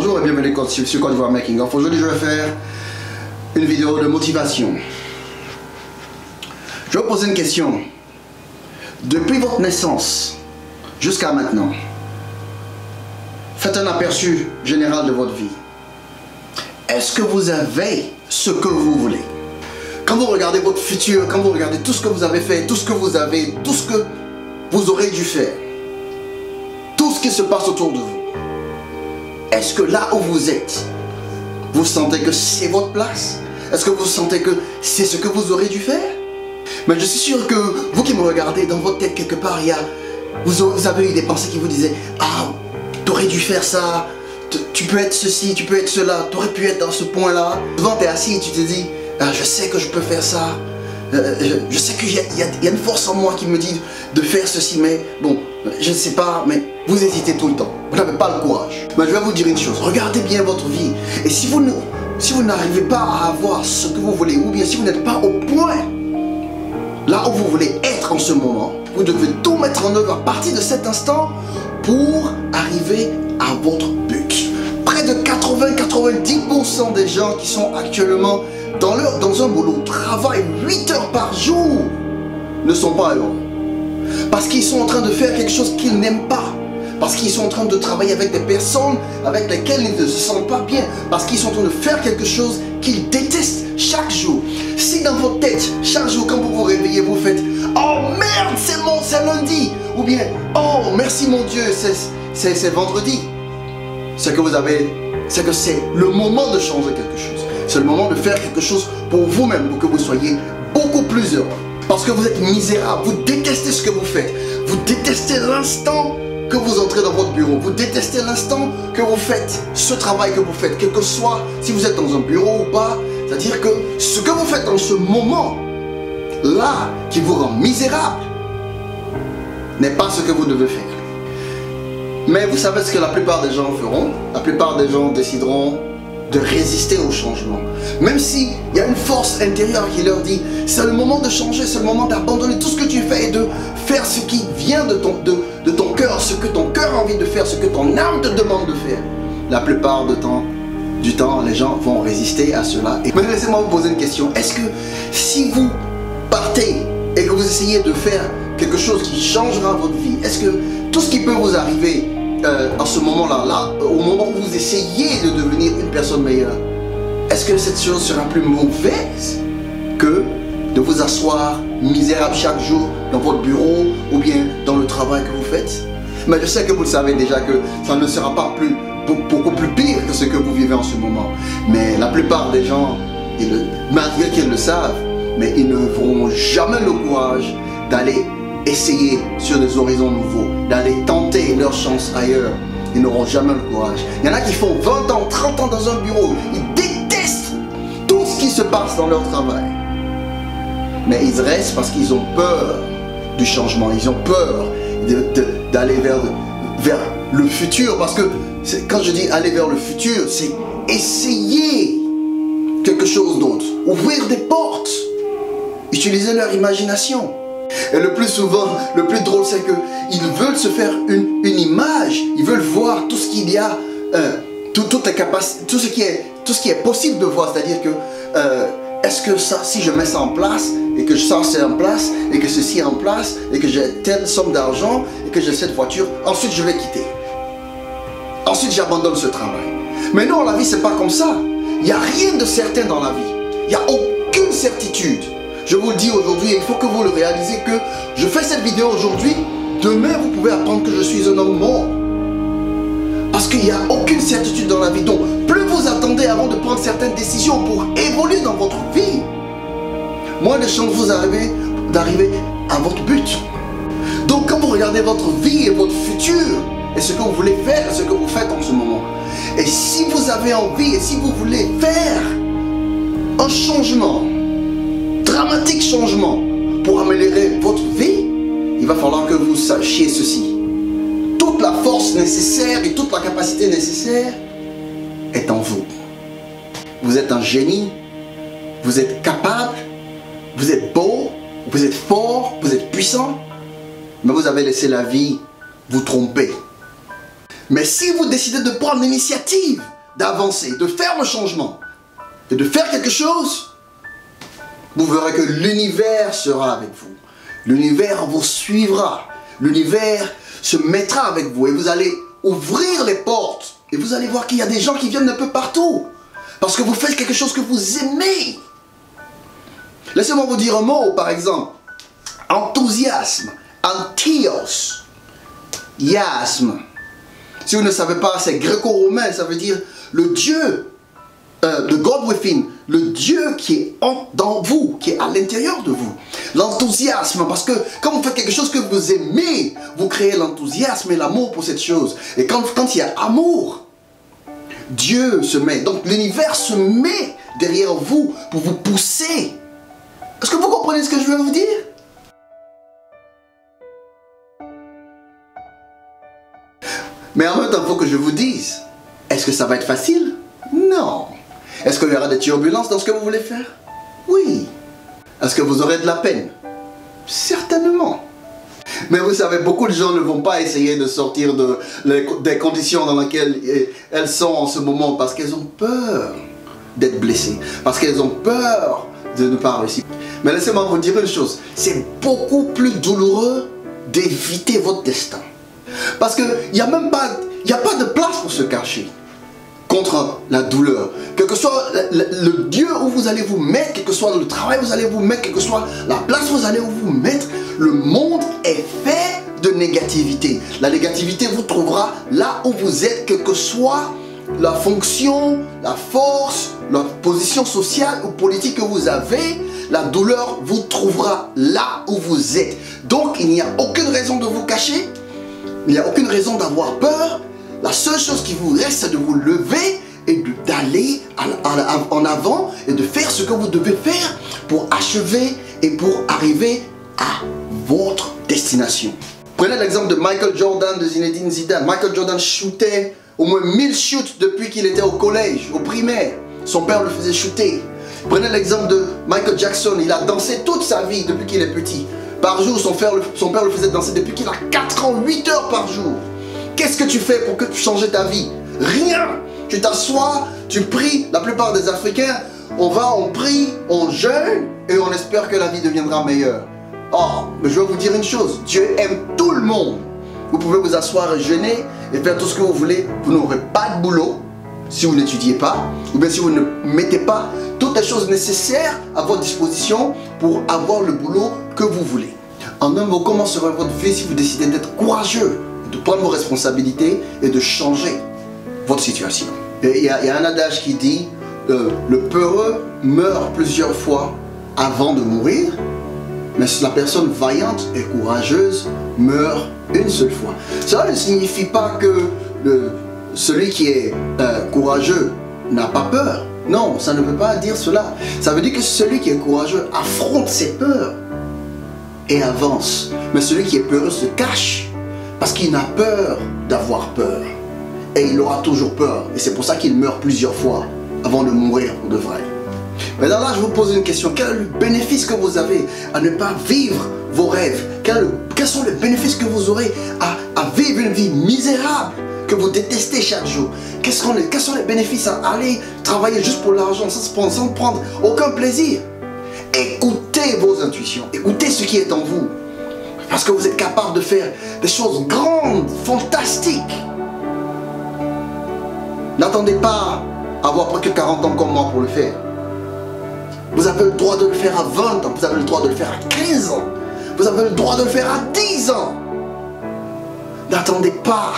Bonjour et bienvenue sur Côte d'Ivoire Making Of. Aujourd'hui je vais faire une vidéo de motivation. Je vais vous poser une question. Depuis votre naissance jusqu'à maintenant, faites un aperçu général de votre vie. Est-ce que vous avez ce que vous voulez? Quand vous regardez votre futur, quand vous regardez tout ce que vous avez fait, tout ce que vous avez, tout ce que vous aurez dû faire, tout ce qui se passe autour de vous, est-ce que là où vous êtes, vous sentez que c'est votre place? Est-ce que vous sentez que c'est ce que vous aurez dû faire? Mais je suis sûr que vous qui me regardez, dans votre tête quelque part, vous avez eu des pensées qui vous disaient « Ah, tu aurais dû faire ça, tu peux être ceci, tu peux être cela, tu aurais pu être dans ce point-là. » Souvent tu es assis et tu te dis « Je sais que je peux faire ça, je sais qu'il y a une force en moi qui me dit de faire ceci, mais bon, je ne sais pas, mais vous hésitez tout le temps, vous n'avez pas le courage. » Mais je vais vous dire une chose, regardez bien votre vie, et si vous n'arrivez pas à avoir ce que vous voulez, ou bien si vous n'êtes pas au point, là où vous voulez être en ce moment, vous devez tout mettre en œuvre à partir de cet instant pour arriver à votre but. Près de 80-90% des gens qui sont actuellement dans un boulot, travaillent 8 heures par jour, ne sont pas heureux. Parce qu'ils sont en train de faire quelque chose qu'ils n'aiment pas. Parce qu'ils sont en train de travailler avec des personnes avec lesquelles ils ne se sentent pas bien. Parce qu'ils sont en train de faire quelque chose qu'ils détestent chaque jour. Si dans votre tête, chaque jour quand vous vous réveillez, vous faites « Oh merde, c'est lundi !» ou bien « Oh merci mon Dieu, c'est vendredi !» C'est que c'est le moment de changer quelque chose. C'est le moment de faire quelque chose pour vous-même, pour que vous soyez beaucoup plus heureux. Parce que vous êtes misérable, vous détestez ce que vous faites. Vous détestez l'instant que vous entrez dans votre bureau. Vous détestez l'instant que vous faites ce travail que vous faites, quel que soit si vous êtes dans un bureau ou pas. C'est-à-dire que ce que vous faites en ce moment, là, qui vous rend misérable, n'est pas ce que vous devez faire. Mais vous savez ce que la plupart des gens feront? La plupart des gens décideront de résister au changement. Même s'il y a une force intérieure qui leur dit c'est le moment de changer, c'est le moment d'abandonner tout ce que tu fais et de faire ce qui vient de ton cœur, ce que ton cœur a envie de faire, ce que ton âme te demande de faire. La plupart du temps, les gens vont résister à cela. Mais laissez-moi vous poser une question. Est-ce que si vous partez et que vous essayez de faire quelque chose qui changera votre vie, est-ce que tout ce qui peut vous arriver en ce moment-là, au moment où vous essayez de devenir une personne meilleure, est-ce que cette chose sera plus mauvaise que de vous asseoir misérable chaque jour dans votre bureau ou bien dans le travail que vous faites? Mais je sais que vous le savez déjà que ça ne sera pas beaucoup plus pire que ce que vous vivez en ce moment. Mais la plupart des gens, malgré qu'ils le savent, mais ils ne n'auront jamais le courage d'aller essayer sur des horizons nouveaux, d'aller tenter leur chance ailleurs. Ils n'auront jamais le courage. Il y en a qui font 20 ans, 30 ans dans un bureau. Ils détestent tout ce qui se passe dans leur travail. Mais ils restent parce qu'ils ont peur du changement. Ils ont peur d'aller vers le futur. Parce que quand je dis aller vers le futur, c'est essayer quelque chose d'autre. Ouvrir des portes. Utiliser leur imagination. Et le plus souvent, le plus drôle, c'est qu'ils veulent se faire une image, ils veulent voir tout ce qu'il y a, toutes les capacités, tout ce qui est possible de voir. C'est-à-dire que, est-ce que ça, si je mets ça en place, et que ça c'est en place, et que ceci est en place, et que j'ai telle somme d'argent, et que j'ai cette voiture, ensuite je vais quitter. Ensuite j'abandonne ce travail. Mais non, la vie c'est pas comme ça. Il n'y a rien de certain dans la vie. Il n'y a aucune certitude. Je vous le dis aujourd'hui, il faut que vous le réalisez que je fais cette vidéo aujourd'hui, demain vous pouvez apprendre que je suis un homme mort. Parce qu'il n'y a aucune certitude dans la vie. Donc plus vous attendez avant de prendre certaines décisions pour évoluer dans votre vie, moins de chances vous avez d'arriver à votre but. Donc quand vous regardez votre vie et votre futur, et ce que vous voulez faire, et ce que vous faites en ce moment, et si vous avez envie, et si vous voulez faire un changement, dramatique changement pour améliorer votre vie, il va falloir que vous sachiez ceci. Toute la force nécessaire et toute la capacité nécessaire est en vous. Vous êtes un génie, vous êtes capable, vous êtes beau, vous êtes fort, vous êtes puissant, mais vous avez laissé la vie vous tromper. Mais si vous décidez de prendre l'initiative, d'avancer, de faire le changement, et de faire quelque chose, vous verrez que l'univers sera avec vous. L'univers vous suivra. L'univers se mettra avec vous et vous allez ouvrir les portes. Et vous allez voir qu'il y a des gens qui viennent un peu partout. Parce que vous faites quelque chose que vous aimez. Laissez-moi vous dire un mot, par exemple. Enthousiasme. Antios. Iasme. Si vous ne savez pas, c'est gréco-romain. Ça veut dire le Dieu. The God within. Le Dieu qui est dans vous, qui est à l'intérieur de vous. L'enthousiasme, parce que quand vous faites quelque chose que vous aimez, vous créez l'enthousiasme et l'amour pour cette chose. Et quand il y a amour, Dieu se met, donc l'univers se met derrière vous pour vous pousser. Est-ce que vous comprenez ce que je veux vous dire? Mais en même temps, il faut que je vous dise, est-ce que ça va être facile? Non. Est-ce qu'il y aura des turbulences dans ce que vous voulez faire? Oui. Est-ce que vous aurez de la peine? Certainement. Mais vous savez, beaucoup de gens ne vont pas essayer de sortir des conditions dans lesquelles elles sont en ce moment parce qu'elles ont peur d'être blessées, parce qu'elles ont peur de ne pas réussir. Mais laissez-moi vous dire une chose, c'est beaucoup plus douloureux d'éviter votre destin. Parce qu'il n'y a même pas, de place pour se cacher contre la douleur. Quel que soit le Dieu où vous allez vous mettre, quel que soit le travail où vous allez vous mettre, quelle que soit la place où vous allez vous mettre, le monde est fait de négativité. La négativité vous trouvera là où vous êtes, quelle que soit la fonction, la force, la position sociale ou politique que vous avez, la douleur vous trouvera là où vous êtes. Donc il n'y a aucune raison de vous cacher, il n'y a aucune raison d'avoir peur. La seule chose qui vous reste, c'est de vous lever et d'aller en avant et de faire ce que vous devez faire pour achever et pour arriver à votre destination. Prenez l'exemple de Michael Jordan, de Zinedine Zidane. Michael Jordan shootait au moins 1000 shoots depuis qu'il était au collège, au primaire. Son père le faisait shooter. Prenez l'exemple de Michael Jackson. Il a dansé toute sa vie depuis qu'il est petit. Par jour, son père le faisait danser depuis qu'il a 4 ans, 8 heures par jour. Qu'est-ce que tu fais pour que tu changes ta vie? Rien. Tu t'assois, tu pries. La plupart des Africains, on prie, on jeûne et on espère que la vie deviendra meilleure. Oh, mais je vais vous dire une chose. Dieu aime tout le monde. Vous pouvez vous asseoir et jeûner et faire tout ce que vous voulez. Vous n'aurez pas de boulot si vous n'étudiez pas. Ou bien si vous ne mettez pas toutes les choses nécessaires à votre disposition pour avoir le boulot que vous voulez. En un mot, comment sera votre vie si vous décidez d'être courageux, de prendre vos responsabilités et de changer votre situation? Il y a un adage qui dit le peureux meurt plusieurs fois avant de mourir, mais la personne vaillante et courageuse meurt une seule fois. Cela ne signifie pas que celui qui est courageux n'a pas peur. Non, ça ne veut pas dire cela. Ça veut dire que celui qui est courageux affronte ses peurs et avance. Mais celui qui est peureux se cache parce qu'il a peur d'avoir peur. Et il aura toujours peur. Et c'est pour ça qu'il meurt plusieurs fois avant de mourir pour de vrai. Maintenant là, je vous pose une question. Quel est le bénéfice que vous avez à ne pas vivre vos rêves? Quels sont les bénéfices que vous aurez à vivre une vie misérable que vous détestez chaque jour? Quels sont les bénéfices à aller travailler juste pour l'argent sans prendre aucun plaisir? Écoutez vos intuitions. Écoutez ce qui est en vous. Parce que vous êtes capable de faire des choses grandes, fantastiques. N'attendez pas à avoir presque 40 ans comme moi pour le faire. Vous avez le droit de le faire à 20 ans, vous avez le droit de le faire à 15 ans, vous avez le droit de le faire à 10 ans. N'attendez pas